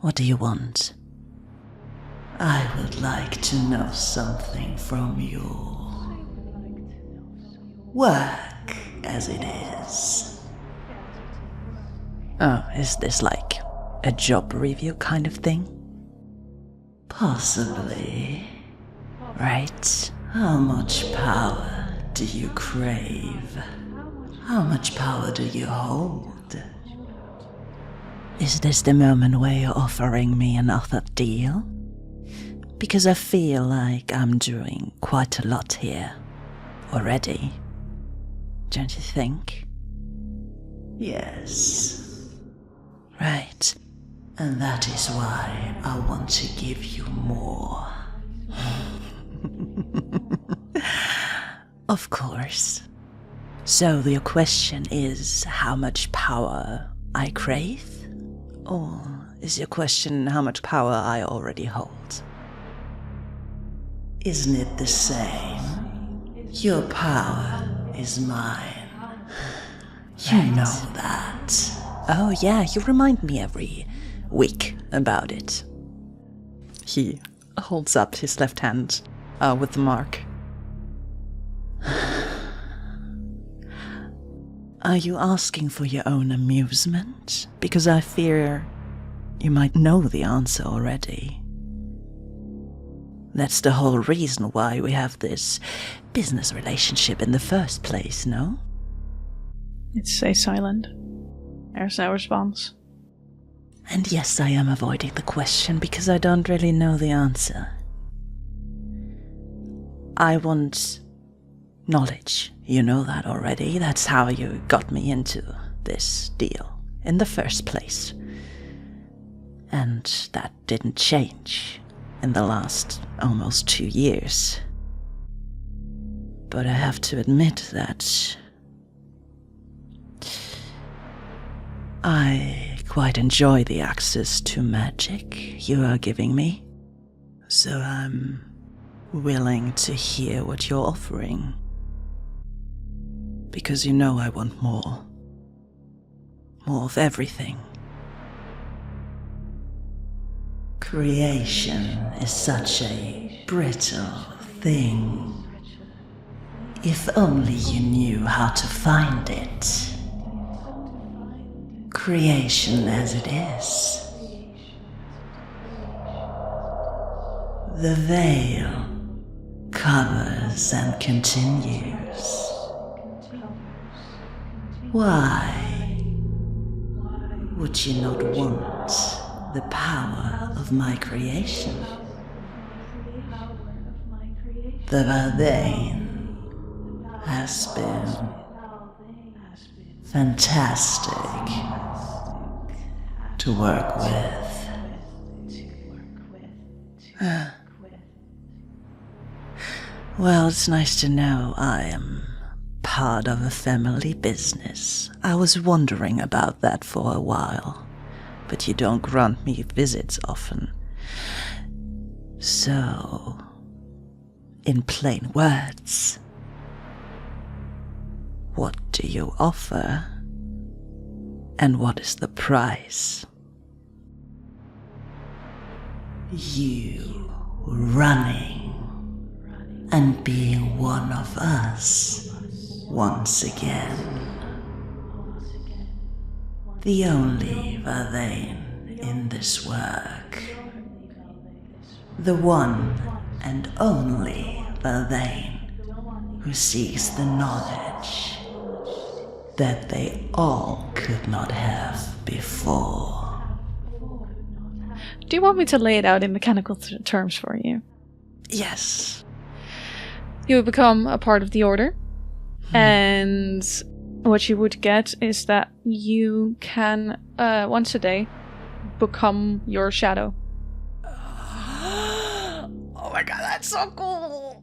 What do you want? I would like to know something from your work, as it is. Oh, is this like a job review kind of thing? Possibly. Right? How much power do you crave? How much power do you hold? Is this the moment where you're offering me an offer deal? Because I feel like I'm doing quite a lot here already. Don't you think? Yes. Right. And that is why I want to give you more. Of course. So your question is how much power I crave? Or is your question how much power I already hold? Isn't it the same? Your power is mine. You know that. Oh yeah, you remind me every week about it. He holds up his left hand with the mark. Are you asking for your own amusement? Because I fear you might know the answer already. That's the whole reason why we have this business relationship in the first place, no? It stays silent. There's no response. And yes, I am avoiding the question because I don't really know the answer. I want knowledge. You know that already. That's how you got me into this deal in the first place. And that didn't change in the last almost 2 years. But I have to admit that I quite enjoy the access to magic you are giving me. So I'm willing to hear what you're offering. Because you know I want more. More of everything. Creation is such a brittle thing. If only you knew how to find it. Creation as it is. The veil covers and continues. Why would you not want the power of my creation? The Valthayne has been fantastic to work with. Well, it's nice to know I am part of a family business. I was wondering about that for a while, but you don't grant me visits often. So, in plain words, what do you offer? And what is the price? You running and being one of us once again. The only Valthayne in this work. The one and only Valthayne who seeks the knowledge that they all could not have before. Do you want me to lay it out in mechanical terms for you? Yes. You would become a part of the Order, and what you would get is that you can, once a day, become your shadow. Oh my god, that's so cool!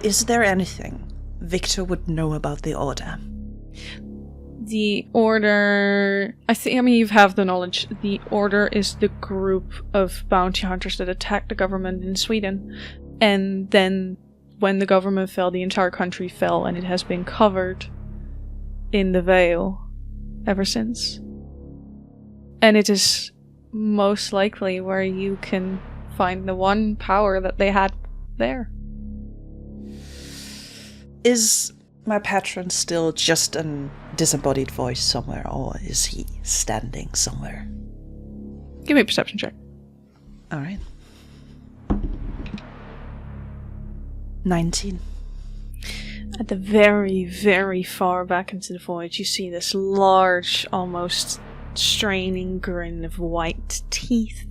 Is there anything Viktor would know about the Order? The Order... I mean, you have the knowledge. The Order is the group of bounty hunters that attacked the government in Sweden. And then, when the government fell, the entire country fell, and it has been covered in the veil ever since. And it is most likely where you can find the one power that they had there. Is my patron still just a disembodied voice somewhere, or is he standing somewhere? Give me a perception check. Alright. 19. At the very, very far back into the void, you see this large, almost straining grin of white teeth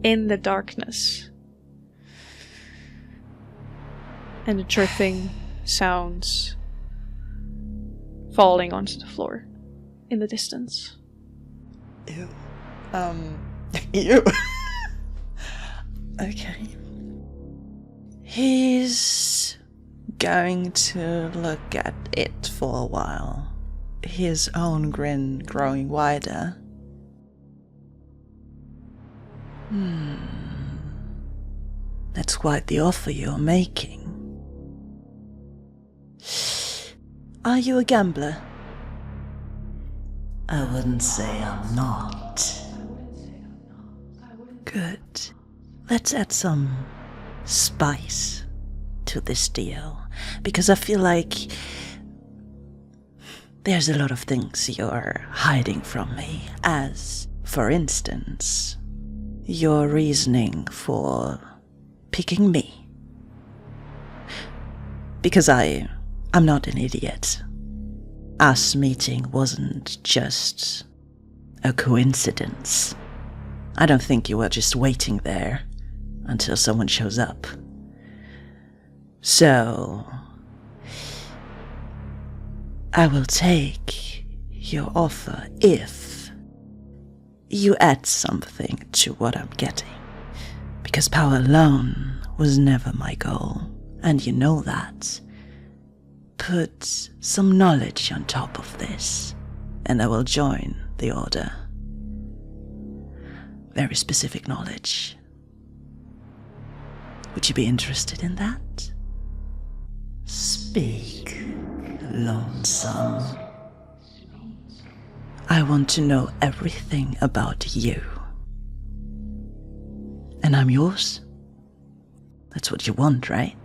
in the darkness. And the dripping sounds falling onto the floor in the distance. Ew. Ew. Okay. He's going to look at it for a while, his own grin growing wider. That's quite the offer you're making. Are you a gambler? I wouldn't say I'm not. Good. Let's add some spice to this deal, because I feel like There's a lot of things you're hiding from me, as, for instance, your reasoning for picking me. Because I'm not an idiot. Us meeting wasn't just a coincidence. I don't think you were just waiting there until someone shows up. So, I will take your offer if you add something to what I'm getting. Because power alone was never my goal, and you know that. Put some knowledge on top of this, and I will join the Order. Very specific knowledge. Would you be interested in that? Speak, lonesome. I want to know everything about you. And I'm yours? That's what you want, right?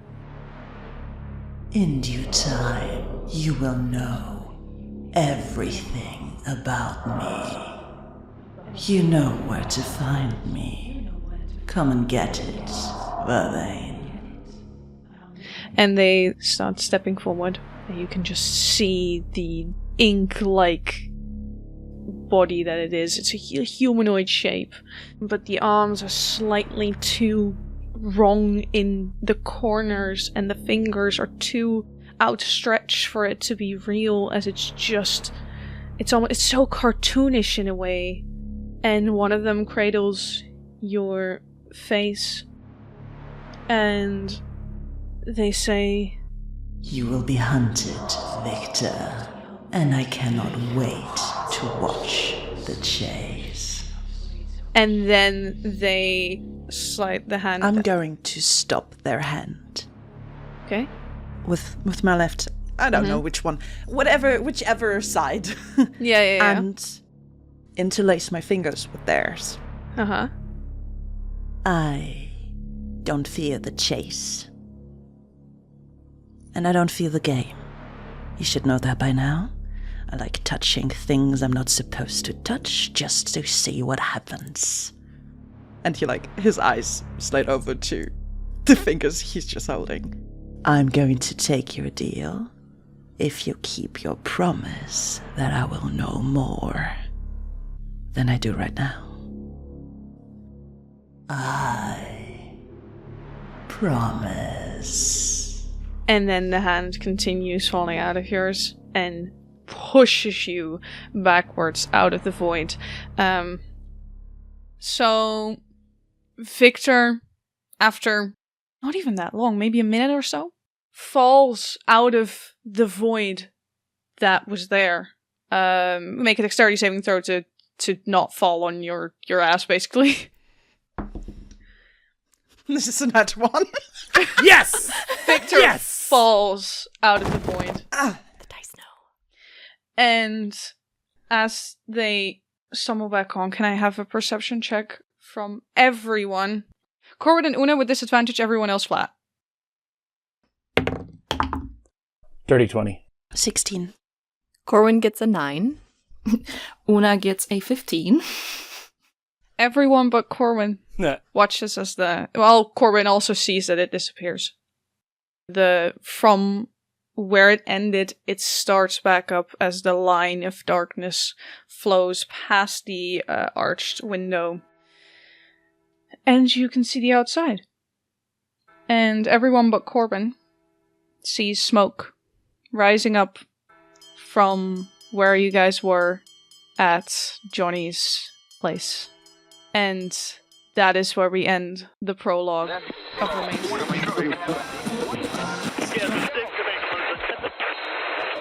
In due time, you will know everything about me. You know where to find me. Come and get it, Valthayne. And they start stepping forward, and you can just see the ink-like body that it is. It's a humanoid shape, but the arms are slightly too wrong in the corners, and the fingers are too outstretched for it to be real, as it's so cartoonish in a way. And one of them cradles your face, and they say, You will be hunted, Viktor, and I cannot wait to watch the chase. And then they slide the hand. I'm going to stop their hand. Okay. With my left, I don't know which one. Whichever side. Yeah. And interlace my fingers with theirs. Uh-huh. I don't fear the chase. And I don't fear the game. You should know that by now. I like touching things I'm not supposed to touch just to see what happens. And his eyes slide over to the fingers he's just holding. I'm going to take your deal if you keep your promise that I will know more than I do right now. I promise. And then the hand continues falling out of yours and pushes you backwards out of the void. So Viktor, after not even that long, maybe a minute or so, falls out of the void that was there. Make a dexterity saving throw to not fall on your ass, basically. This is a nat one. Yes! Viktor falls out of the void. The dice know. And as they stumble back on, can I have a perception check from everyone? Corwin and Una with disadvantage, everyone else flat. Dirty 20. 16. Corwin gets a 9. Una gets a 15. Everyone but Corwin Nah. watches as Corwin also sees that it disappears. From where it ended, it starts back up as the line of darkness flows past the arched window. And you can see the outside. And everyone but Corwin sees smoke rising up from where you guys were at Johnny's place. And that is where we end the prologue of Remains.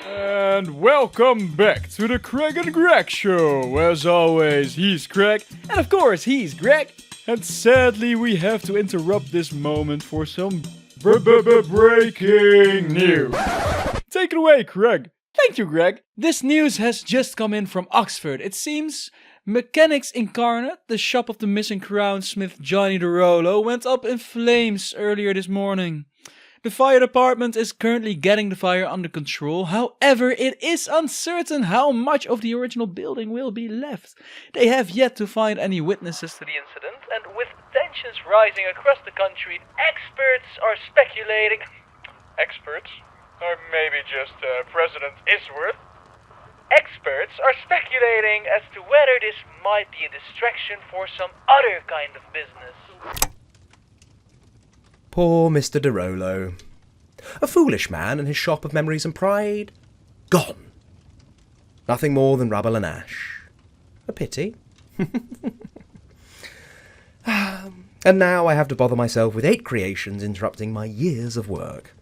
And welcome back to the Gregg and Gregg show. As always, he's Gregg, and of course, he's Gregg. And sadly, we have to interrupt this moment for some breaking news. Take it away, Gregg. Thank you, Gregg. This news has just come in from Oxford. It seems Mechanics Incarnate, the shop of the missing crown smith Johnny the Rolo, went up in flames earlier this morning. The fire department is currently getting the fire under control. However, it is uncertain how much of the original building will be left. They have yet to find any witnesses to the incident, and with tensions rising across the country, experts are speculating... Experts? Or maybe just President Isworth? Experts are speculating as to whether this might be a distraction for some other kind of business. Poor Mr. de Rolo. A foolish man and his shop of memories and pride. Gone. Nothing more than rubble and ash. A pity. And now I have to bother myself with 8 creations interrupting my years of work.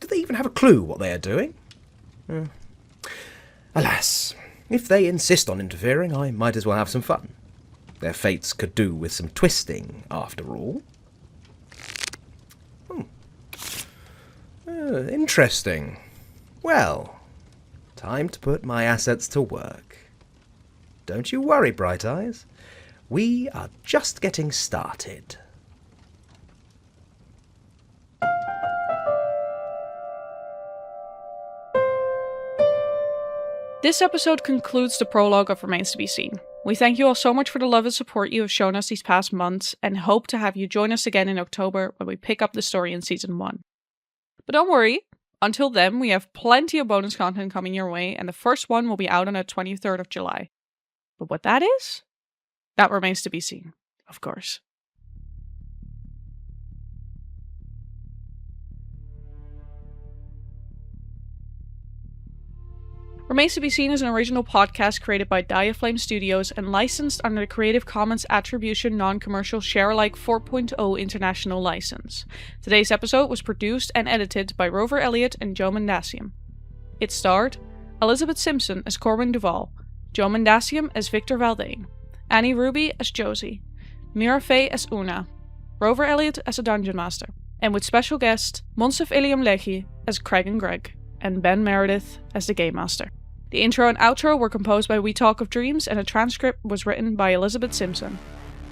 Do they even have a clue what they are doing? Alas, if they insist on interfering, I might as well have some fun. Their fates could do with some twisting, after all. Interesting. Well, time to put my assets to work. Don't you worry, Bright Eyes. We are just getting started. This episode concludes the prologue of Remains to be Seen. We thank you all so much for the love and support you have shown us these past months, and hope to have you join us again in October when we pick up the story in Season 1. But don't worry, until then we have plenty of bonus content coming your way, and the first one will be out on the 23rd of July. But what that is? That remains to be seen, of course. Remains to be Seen is an original podcast created by Dyaflame Studios and licensed under the Creative Commons Attribution Non-Commercial Share-alike 4.0 International License. Today's episode was produced and edited by Rover, Elliott and Joe Mendacium. It starred Elizabeth Simpson as Corwin Duvall, Joe Mendacium as Viktor Valthayne, Annie Ruby as Josie, Mirah Fae as Una, Rover Elliott as a Dungeon Master, and with special guest Mounssif Yamlahi as Craig and Gregg, and Ben Meredith as the Game Master. The intro and outro were composed by We Talk of Dreams, and a transcript was written by Elizabeth Simpson.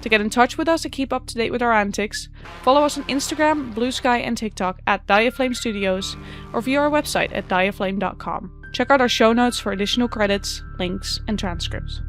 To get in touch with us and keep up to date with our antics, follow us on Instagram, Bluesky, and TikTok at Dyaflame Studios, or via our website at dyaflame.com. Check out our show notes for additional credits, links, and transcripts.